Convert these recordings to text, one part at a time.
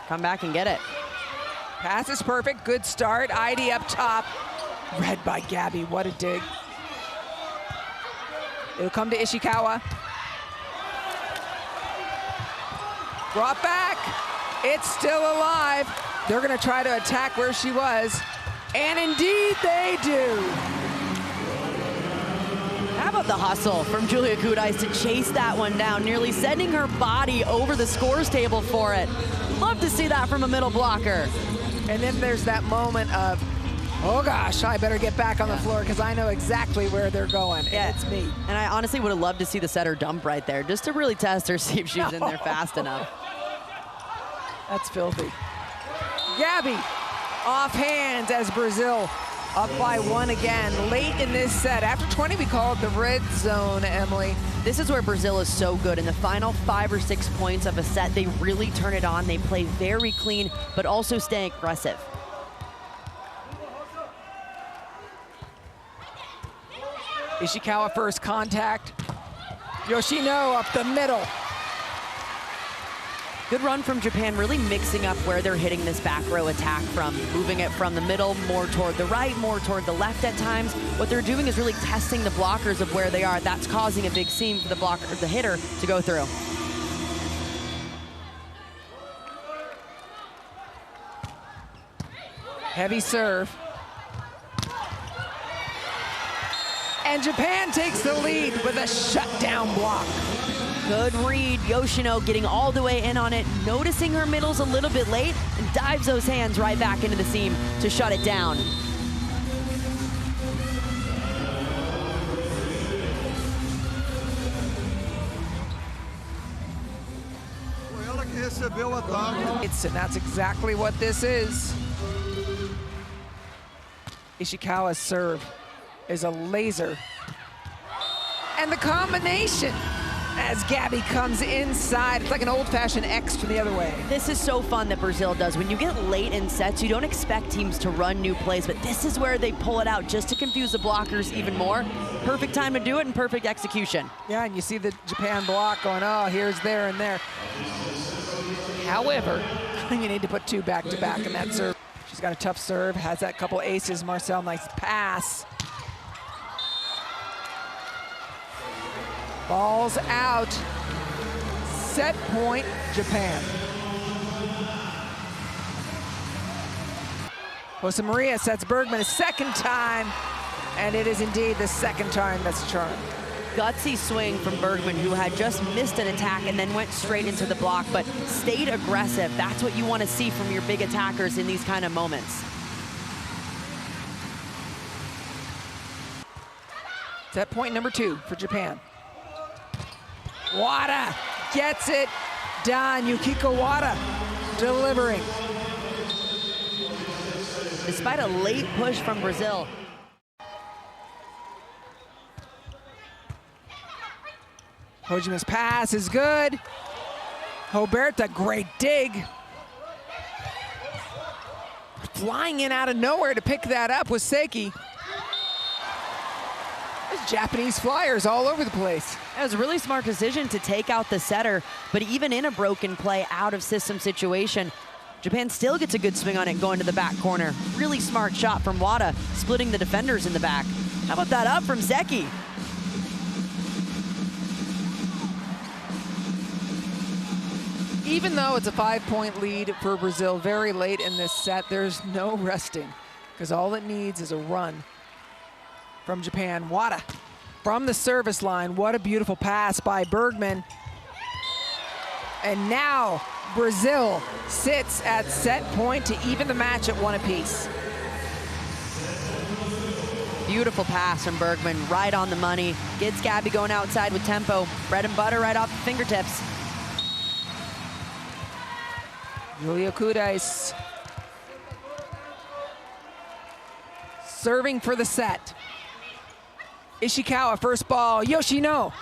come back and get it. Pass is perfect, good start. ID up top. Read by Gabby, what a dig. It'll come to Ishikawa. Brought back, it's still alive. They're gonna try to attack where she was, and indeed they do. How about the hustle from Julia Kudais to chase that one down, nearly sending her body over the scores table for it. Love to see that from a middle blocker. And then there's that moment of, oh gosh, I better get back on the floor because I know exactly where they're going. Yeah, and it's me. And I honestly would have loved to see the setter dump right there, just to really test her, see if she's in there fast enough. That's filthy. Gabby off hands as Brazil up by 1 again. Late in this set, after 20 we call it the red zone, Emily. This is where Brazil is so good. In the final 5 or 6 points of a set, they really turn it on. They play very clean, but also stay aggressive. Ishikawa first contact. Yoshino up the middle. Good run from Japan, really mixing up where they're hitting this back row attack from, moving it from the middle, more toward the right, more toward the left at times. What they're doing is really testing the blockers of where they are. That's causing a big seam for the blocker, the hitter, to go through. Heavy serve. And Japan takes the lead with a shutdown block. Good read, Yoshino getting all the way in on it, noticing her middle's a little bit late, and dives those hands right back into the seam to shut it down. And that's exactly what this is. Ishikawa's serve is a laser. And the combination as Gabby comes inside. It's like an old-fashioned X from the other way. This is so fun that Brazil does. When you get late in sets, you don't expect teams to run new plays, but this is where they pull it out just to confuse the blockers even more. Perfect time to do it and perfect execution. Yeah, and you see the Japan block going, oh, here's there and there. However, you need to put 2 back-to-back in that serve. She's got a tough serve, has that couple aces. Marcel, nice pass. Ball's out. Set point, Japan. Jose Maria sets Bergman a second time, and it is indeed the second time that's charmed. Gutsy swing from Bergman, who had just missed an attack and then went straight into the block, but stayed aggressive. That's what you want to see from your big attackers in these kind of moments. Set point number 2 for Japan. Wada gets it done. Yukiko Wada delivering. Despite a late push from Brazil. Hojima's pass is good. Roberta, great dig. Flying in out of nowhere to pick that up was Seiki. There's Japanese flyers all over the place. That was a really smart decision to take out the setter, but even in a broken play, out of system situation, Japan still gets a good swing on it going to the back corner. Really smart shot from Wada, splitting the defenders in the back. How about that up from Zeki? Even though it's a 5-point lead for Brazil very late in this set, there's no resting, because all it needs is a run from Japan. Wada from the service line. What a beautiful pass by Bergman. And now Brazil sits at set point to even the match at 1 apiece. Beautiful pass from Bergman, right on the money. Gets Gabby going outside with tempo. Bread and butter right off the fingertips. Julia Kudais serving for the set. Ishikawa, first ball, Yoshino.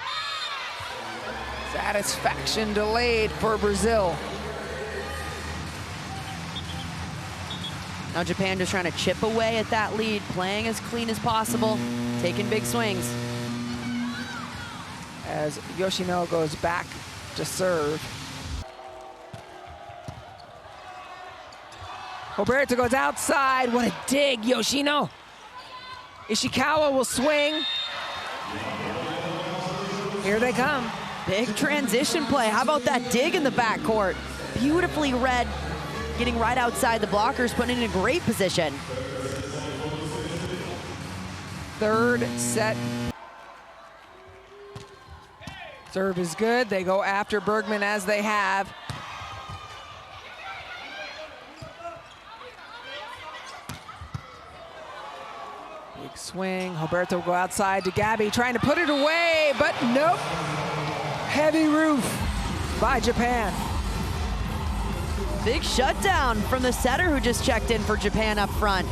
Satisfaction delayed for Brazil. Now Japan just trying to chip away at that lead, playing as clean as possible, taking big swings. As Yoshino goes back to serve. Roberto goes outside. What a dig, Yoshino. Ishikawa will swing. Here they come. Big transition play. How about that dig in the backcourt? Beautifully read, getting right outside the blockers, putting it in a great position. Third set. Serve is good. They go after Bergman as they have. Big swing. Roberto will go outside to Gabby, trying to put it away, but nope. Heavy roof by Japan. Big shutdown from the setter who just checked in for Japan up front.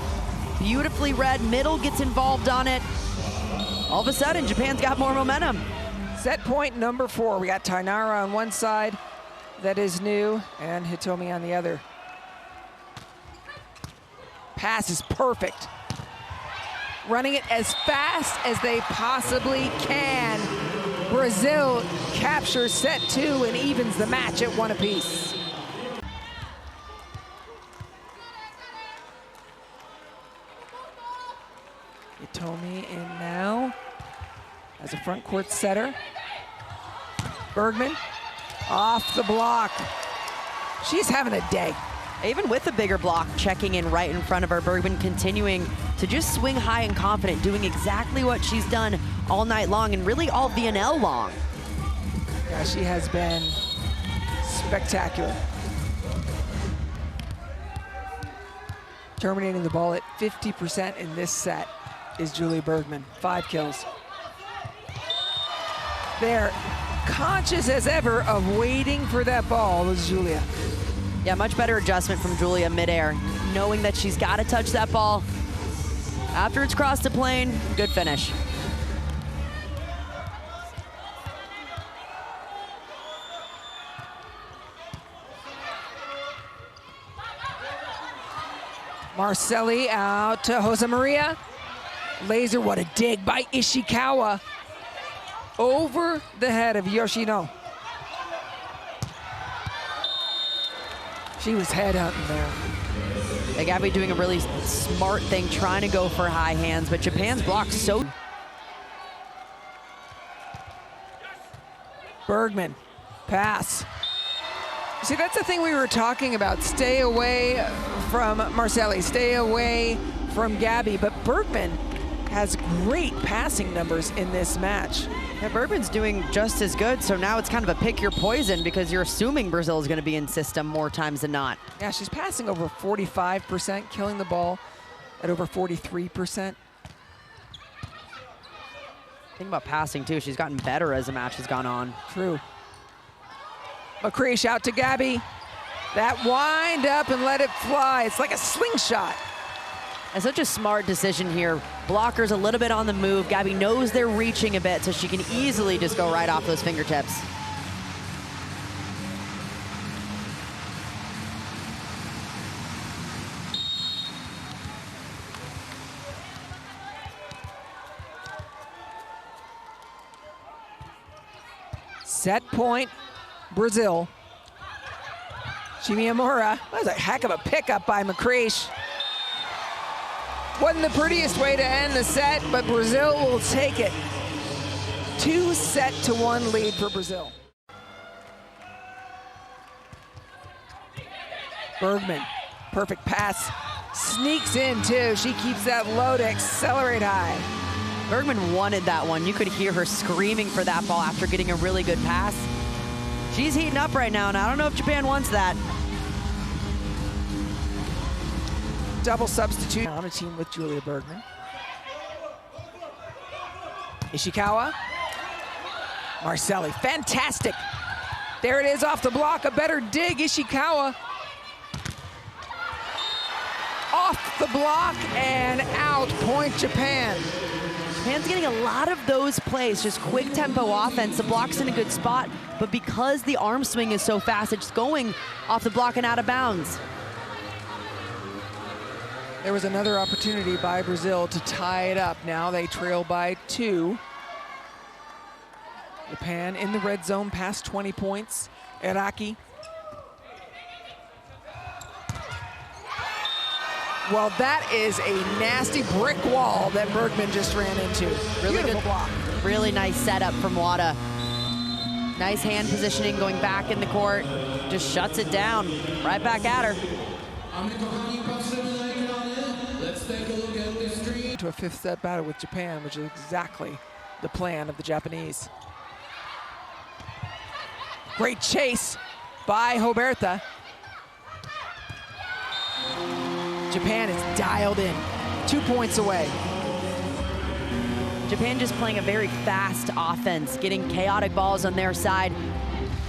Beautifully read, middle gets involved on it. All of a sudden, Japan's got more momentum. Set point number 4. We got Tainara on one side, that is new, and Hitomi on the other. Pass is perfect. Running it as fast as they possibly can. Brazil captures set 2 and evens the match at 1 apiece. Hitomi in now as a front court setter. Bergman off the block. She's having a day. Even with the bigger block checking in right in front of her, Bergman continuing to just swing high and confident, doing exactly what she's done all night long and really all VNL long. Yeah, she has been spectacular. Terminating the ball at 50% in this set is Julia Bergman, 5 kills. They're conscious as ever of waiting for that ball, was Julia. Yeah, much better adjustment from Julia midair, knowing that she's got to touch that ball. After it's crossed the plane, good finish. Marcelli out to Jose Maria. Laser, what a dig by Ishikawa. Over the head of Yoshino. She was headhunting there. They got to be doing a really smart thing, trying to go for high hands, but Japan's block so... Bergman, pass. See, that's the thing we were talking about. Stay away from Marcelli, stay away from Gabby, but Bergman has great passing numbers in this match. Yeah, Bergman's doing just as good, so now it's kind of a pick your poison because you're assuming Brazil is going to be in system more times than not. Yeah, she's passing over 45%, killing the ball at over 43%. Think about passing, too. She's gotten better as the match has gone on. True. McCreesh out to Gabby. That wind up and let it fly. It's like a slingshot. And such a smart decision here. Blockers a little bit on the move. Gabby knows they're reaching a bit, so she can easily just go right off those fingertips. Set point, Brazil. Shimimura, that was a heck of a pickup by McCreesh. Wasn't the prettiest way to end the set, but Brazil will take it. 2-1 lead for Brazil. Bergman, perfect pass. Sneaks in too. She keeps that low to accelerate high. Bergman wanted that one. You could hear her screaming for that ball after getting a really good pass. She's heating up right now, and I don't know if Japan wants that. Double substitute on a team with Julia Bergman. Ishikawa. Marcelli, fantastic. There it is off the block, a better dig, Ishikawa. Off the block and out, point Japan. Japan's getting a lot of those plays, just quick tempo offense. The block's in a good spot, but because the arm swing is so fast, it's going off the block and out of bounds. There was another opportunity by Brazil to tie it up. Now they trail by 2. Japan in the red zone, past 20 points. Eraki. Well, that is a nasty brick wall that Bergman just ran into. Really Beautiful good block. Really nice setup from Wada. Nice hand positioning going back in the court. Just shuts it down. Right back at her. To a fifth set battle with Japan, which is exactly the plan of the Japanese. Great chase by Roberta. Japan is dialed in, 2 points away. Japan just playing a very fast offense, getting chaotic balls on their side.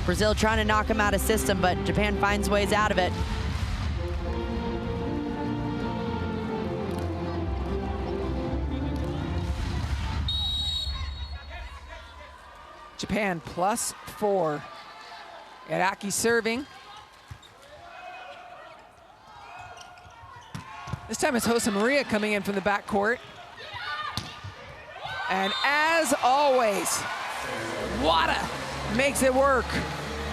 Brazil trying to knock them out of system, but Japan finds ways out of it. Japan +4. Iraqi serving. This time it's Jose Maria coming in from the backcourt. And as always, Wada makes it work.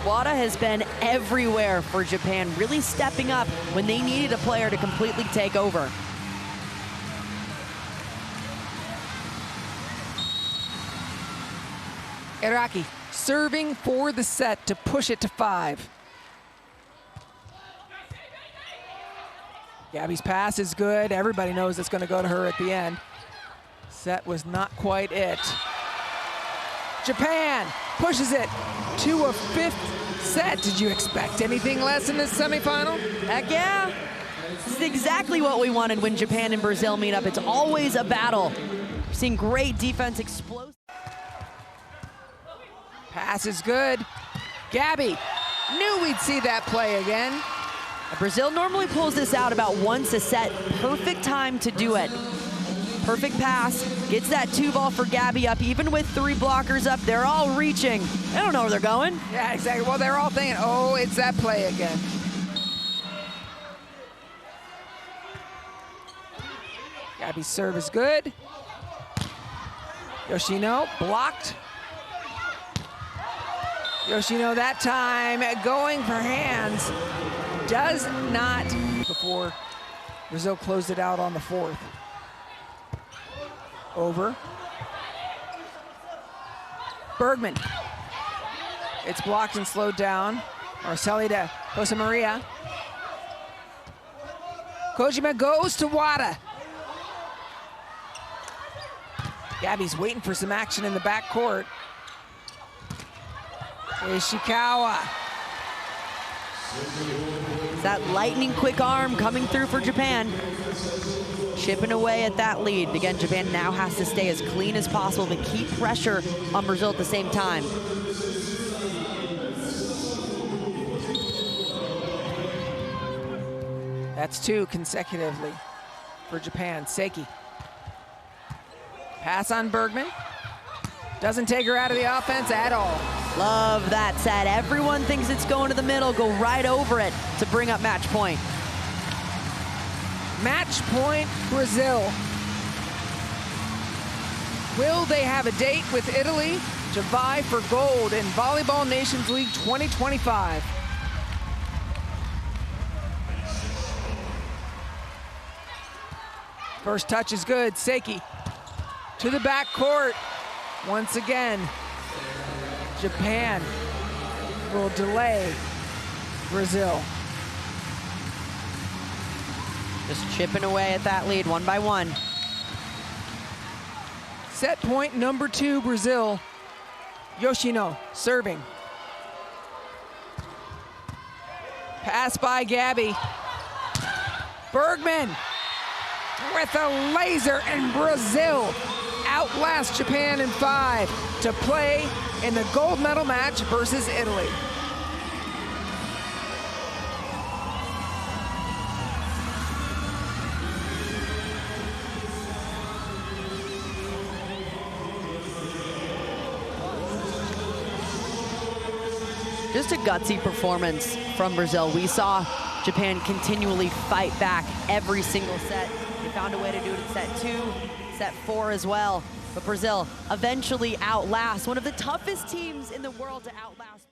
Wada has been everywhere for Japan, really stepping up when they needed a player to completely take over. Iraqi serving for the set to push it to 5. Gabby's pass is good. Everybody knows it's going to go to her at the end. Set was not quite it. Japan pushes it to a 5th set. Did you expect anything less in this semifinal? Heck yeah. This is exactly what we wanted when Japan and Brazil meet up. It's always a battle. We're seeing great defense explode. Pass is good. Gabby, knew we'd see that play again. Brazil normally pulls this out about once a set. Perfect time to do it. Perfect pass, gets that 2-ball for Gabby up. Even with 3 blockers up, they're all reaching. They don't know where they're going. Yeah, exactly. Well, they're all thinking, oh, it's that play again. Gabby's serve is good. Yoshino blocked. Yoshino that time going for hands. Does not before Brazil closed it out on the 4th. Over. Bergman. It's blocked and slowed down. Marcelli to Jose Maria. Kojima goes to Wada. Gabby's waiting for some action in the backcourt. Ishikawa. That lightning quick arm coming through for Japan. Chipping away at that lead. Again, Japan now has to stay as clean as possible but keep pressure on Brazil at the same time. That's 2 consecutively for Japan. Seiki. Pass on Bergman. Doesn't take her out of the offense at all. Love that set. Everyone thinks it's going to the middle. Go right over it to bring up match point. Match point, Brazil. Will they have a date with Italy to vie for gold in Volleyball Nations League 2025? First touch is good. Seiki to the backcourt. Once again, Japan will delay Brazil. Just chipping away at that lead one by one. Set point number 2, Brazil. Yoshino serving. Pass by Gabby. Bergman with a laser, and Brazil outlast Japan in 5 to play in the gold medal match versus Italy. Just a gutsy performance from Brazil. We saw Japan continually fight back every single set. They found a way to do it in set 2, set 4 as well. But Brazil eventually outlast one of the toughest teams in the world to outlast.